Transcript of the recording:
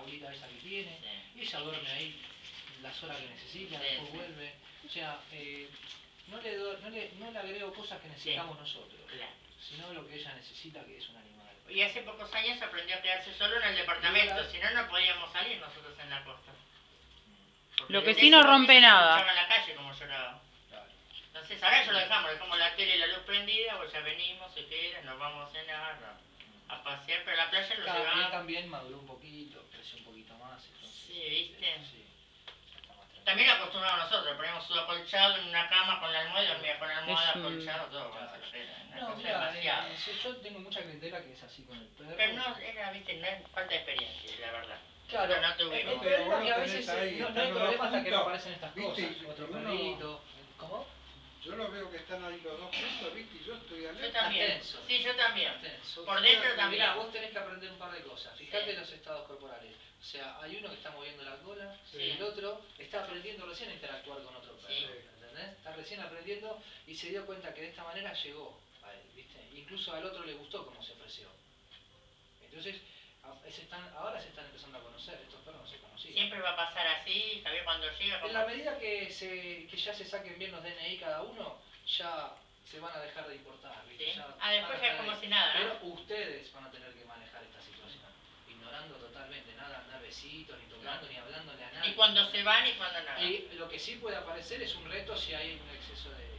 jaulita esa que tiene, Sí. y ella duerme ahí las horas que necesita, Sí, después sí. vuelve. O sea, no le agrego cosas que necesitamos nosotros, Claro. sino lo que ella necesita, que es un animal. Y hace pocos años aprendió a quedarse solo en el departamento, si no, no podíamos salir nosotros en la costa. Porque Lo que desde sí no ese rompe momento se nada. escuchaba en la calle como lloraba. Claro. Entonces ahora ya lo dejamos la tele y la luz prendida, pues ya venimos, se queda, nos vamos a cenar, a pasear, pero a la playa lo Él llevamos. también maduró un poquito, creció un poquito más. Entonces, Sí, ¿viste? Sí, ya está más tranquilo. También acostumbramos nosotros, ponemos su acolchado en una cama con la almohada y dormía con la almohada, acolchado, todo. Claro. Una No, cosa mira, demasiado. yo tengo mucha clientela que es así con el perro. Pero no, era, viste, no es falta de experiencia, la verdad. Claro, No tuvimos. el problema es que a Vos veces tenés ahí, no hay están los problema dos hasta que no juntos, aparecen estas ¿viste? cosas. Otro Uno- perrito. ¿Cómo? Yo lo veo que están ahí los dos juntos, ¿viste? Y yo estoy Yo alerta. también. tenso. Sí, yo también. Tenso. Por dentro Mirá, también. vos tenés que aprender un par de cosas. Fíjate Sí. los estados corporales. O sea, hay uno que está moviendo la cola, Sí. el otro está aprendiendo recién a interactuar con otro perro. Sí. ¿Entendés? Está recién aprendiendo y se dio cuenta que de esta manera llegó a él, ¿viste? Incluso al otro le gustó cómo se ofreció. Entonces, ahora se están empezando a conocer, estos perros no se conocían. Siempre va a pasar así, Javier, cuando llega. En la medida que ya se saquen bien los DNI cada uno, ya se van a dejar de importar, ¿viste? Sí. Ya Después van a ya es estar como ahí. si nada, ¿no? Pero ustedes van a tener que manejar esta situación, ignorando totalmente, nada, andar besitos, ni tocando, ni hablándole a nadie. Ni cuando se van ni cuando no. Y lo que sí puede aparecer es un reto si hay un exceso de